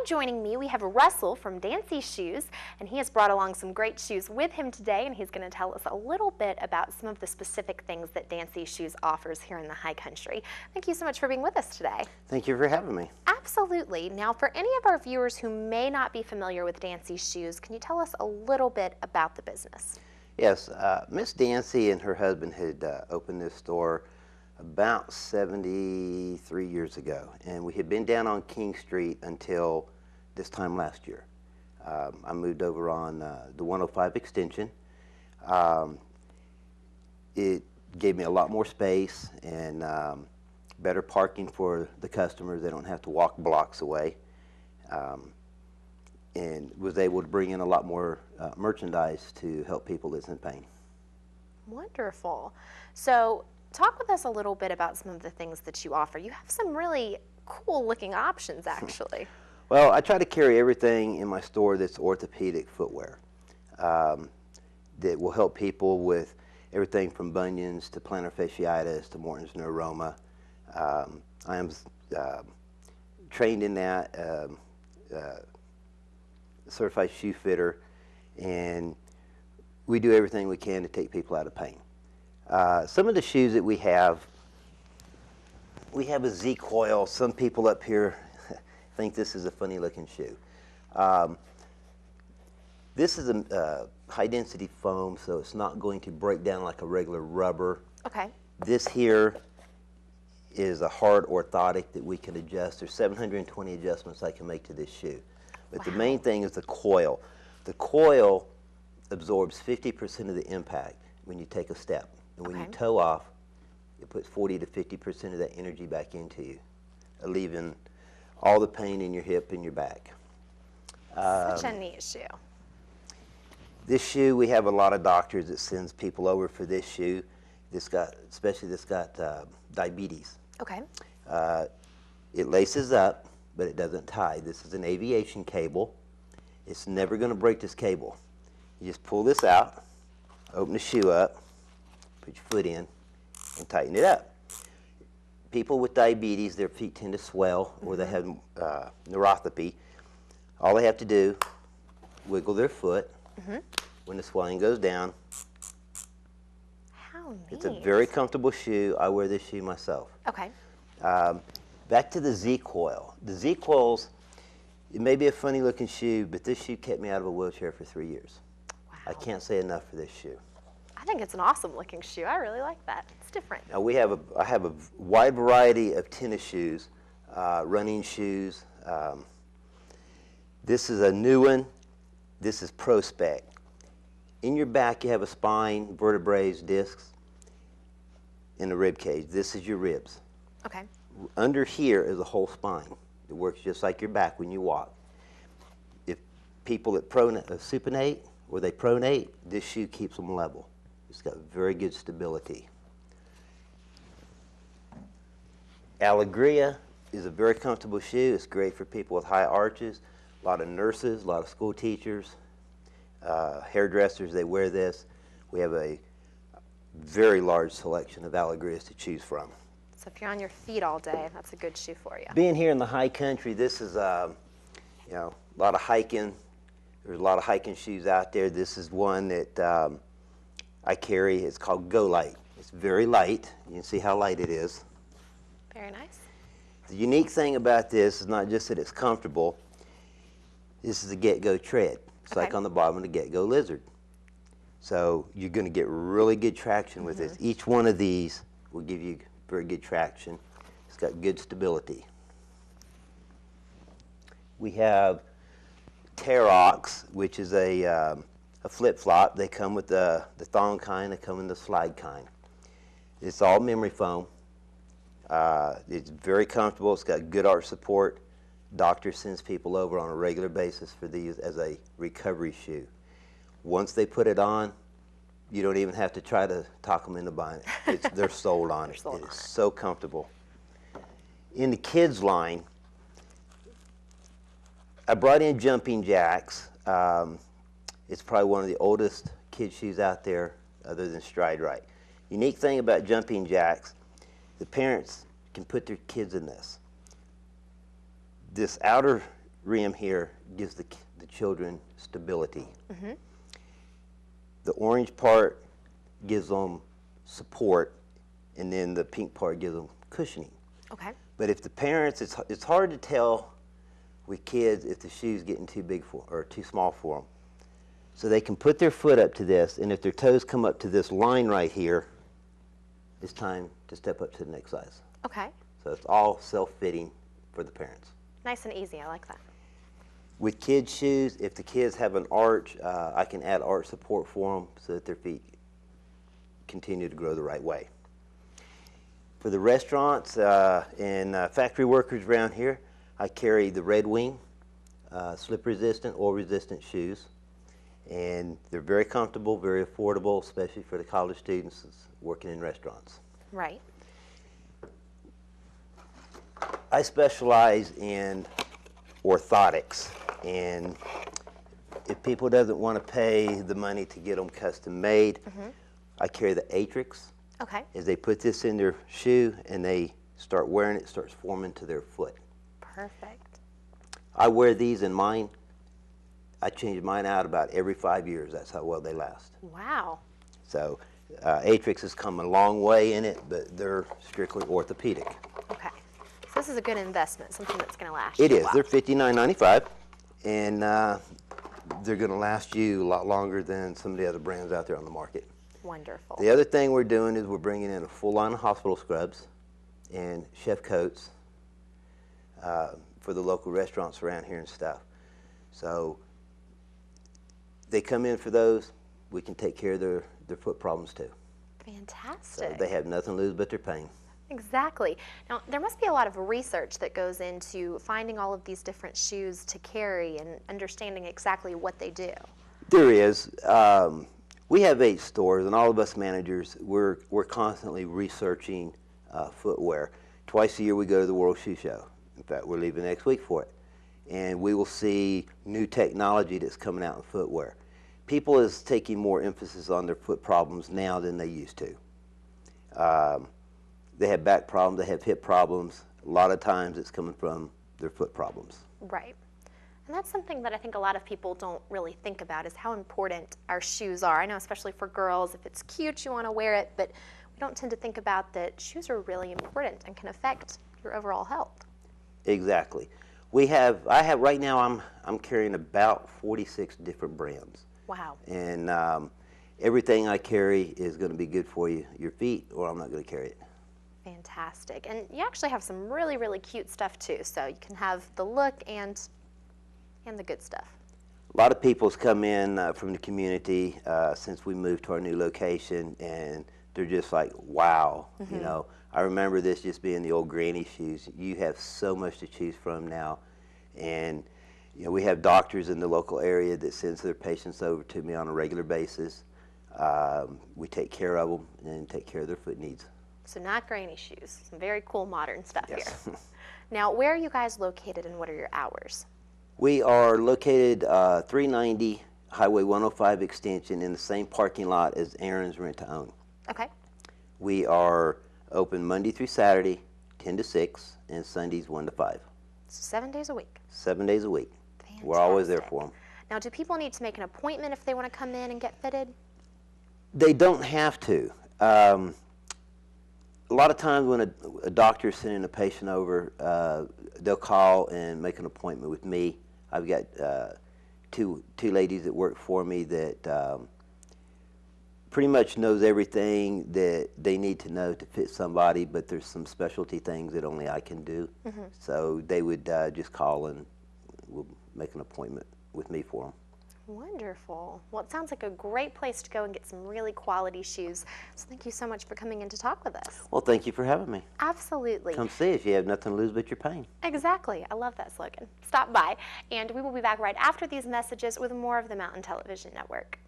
joining me, we have Russell from Dancey Shoes, and he has brought along some great shoes with him today, and he's going to tell us a little bit about some of the specific things that Dancey Shoes offers here in the High Country. Thank you so much for being with us today. Thank you for having me. Absolutely. Now, for any of our viewers who may not be familiar with Dancey Shoes, can you tell us a little bit about the business? Yes, Miss Dancey and her husband had opened this store about 73 years ago, and we had been down on King Street until this time last year. I moved over on the 105 extension. It gave me a lot more space and better parking for the customers. They don't have to walk blocks away, and was able to bring in a lot more merchandise to help people that's in pain. Wonderful. So talk with us a little bit about some of the things that you offer. You have some really cool looking options, actually. Well, I try to carry everything in my store that's orthopedic footwear that will help people with everything from bunions to plantar fasciitis to Morton's neuroma. I am trained in that, certified shoe fitter, and we do everything we can to take people out of pain. Some of the shoes that we have a Z-coil. Some people up here think this is a funny looking shoe. This is a high density foam, so it's not going to break down like a regular rubber. Okay. This here is a hard orthotic that we can adjust. There's 720 adjustments I can make to this shoe. But the main thing is the coil. The coil absorbs 50% of the impact when you take a step. And when you toe off, it puts 40 to 50% of that energy back into you, leaving all the pain in your hip and your back. Such a neat shoe. This shoe, we have a lot of doctors that sends people over for this shoe. Especially this got diabetes. Okay. It laces up, but it doesn't tie. This is an aviation cable. It's never going to break this cable. You just pull this out, open the shoe up, put your foot in, and tighten it up. People with diabetes, their feet tend to swell, or they have neuropathy. All they have to do, wiggle their foot. When the swelling goes down. How neat. It's a very comfortable shoe. I wear this shoe myself. Okay. Back to the Z-coil. The Z-coils, it may be a funny looking shoe, but this shoe kept me out of a wheelchair for 3 years. Wow. I can't say enough for this shoe. I think it's an awesome looking shoe. I really like that. It's different. Now I have a wide variety of tennis shoes, running shoes. This is a new one. This is Pro Spec. In your back you have a spine, vertebrae, discs, and a rib cage. This is your ribs. Okay. Under here is a whole spine. It works just like your back when you walk. If people that supinate or they pronate, this shoe keeps them level. It's got very good stability. Allegria is a very comfortable shoe. It's great for people with high arches. A lot of nurses, a lot of school teachers, hairdressers, they wear this. We have a very large selection of Allegrias to choose from. So if you're on your feet all day, that's a good shoe for you. Being here in the High Country, this is a lot of hiking. There's a lot of hiking shoes out there. This is one that I carry. It's called Go Light. It's very light. You can see how light it is. Very nice. The unique thing about this is not just that it's comfortable. This is a Get-Go tread. It's like on the bottom of the Get-Go Lizard. So you're going to get really good traction with this. Each one of these will give you very good traction. It's got good stability. We have Terox, which is a flip-flop. They come with the thong kind. They come in the slide kind. It's all memory foam. It's very comfortable. It's got good arch support. Doctor sends people over on a regular basis for these as a recovery shoe. Once they put it on, you don't even have to try to talk them into buying it. They're sold on it. It is so comfortable. In the kids line, I brought in jumping jacks. It's probably one of the oldest kid shoes out there other than Stride Right. Unique thing about jumping jacks, the parents can put their kids in this. This outer rim here gives the children stability. The orange part gives them support, and then the pink part gives them cushioning. Okay. But if the parents, it's hard to tell with kids if the shoe's getting too big for or too small for them. So they can put their foot up to this, and if their toes come up to this line right here, it's time to step up to the next size. Okay. So it's all self-fitting for the parents. Nice and easy. I like that. With kids' shoes, if the kids have an arch, I can add arch support for them so that their feet continue to grow the right way. For the restaurants and factory workers around here, I carry the Red Wing, slip-resistant, oil-resistant shoes. And they're very comfortable, very affordable, especially for the college students working in restaurants. Right. I specialize in orthotics, and if people doesn't want to pay the money to get them custom made, I carry the Atrix. Okay. As they put this in their shoe and they start wearing it, it starts forming to their foot. Perfect. I wear these in mine. I change mine out about every 5 years. That's how well they last. Wow. So Atrix has come a long way in it, but they're strictly orthopedic. Okay. So this is a good investment, something that's going to last It you is. a while. They're $59.95, and they're going to last you a lot longer than some of the other brands out there on the market. Wonderful. The other thing we're doing is we're bringing in a full line of hospital scrubs and chef coats for the local restaurants around here and stuff. So they come in for those. We can take care of their foot problems too. Fantastic. So they have nothing to lose but their pain. Exactly. Now, there must be a lot of research that goes into finding all of these different shoes to carry and understanding exactly what they do. There is. We have 8 stores, and all of us managers, we're constantly researching footwear. Twice a year we go to the World Shoe Show. In fact, we're leaving next week for it. And we will see new technology that's coming out in footwear. People is taking more emphasis on their foot problems now than they used to. They have back problems, they have hip problems. A lot of times it's coming from their foot problems. Right. And that's something that I think a lot of people don't really think about, is how important our shoes are. I know especially for girls, if it's cute, you want to wear it, but we don't tend to think about that shoes are really important and can affect your overall health. Exactly. Right now I'm carrying about 46 different brands. Wow. And everything I carry is going to be good for your feet, or I'm not going to carry it. Fantastic. And you actually have some really, really cute stuff too. So you can have the look and the good stuff. A lot of people's come in from the community since we moved to our new location, and they're just like, wow. You know, I remember this just being the old granny shoes. You have so much to choose from now. And you know, we have doctors in the local area that sends their patients over to me on a regular basis. We take care of them and take care of their foot needs. So not granny shoes, some very cool modern stuff Yes. here. Now, where are you guys located and what are your hours? We are located 390 Highway 105 Extension in the same parking lot as Aaron's Rent to Own. Okay. We are open Monday through Saturday, 10 to 6, and Sundays 1 to 5. So 7 days a week. 7 days a week. We're always there for them. Now, do people need to make an appointment if they want to come in and get fitted? They don't have to. A lot of times when a doctor is sending a patient over, they'll call and make an appointment with me. I've got two ladies that work for me that pretty much knows everything that they need to know to fit somebody, but there's some specialty things that only I can do. So they would just call and we'll make an appointment with me for them. Wonderful. Well, it sounds like a great place to go and get some really quality shoes. So thank you so much for coming in to talk with us. Well, thank you for having me. Absolutely. Come see us. You have nothing to lose but your pain. Exactly. I love that slogan. Stop by, and we will be back right after these messages with more of the Mountain Television Network.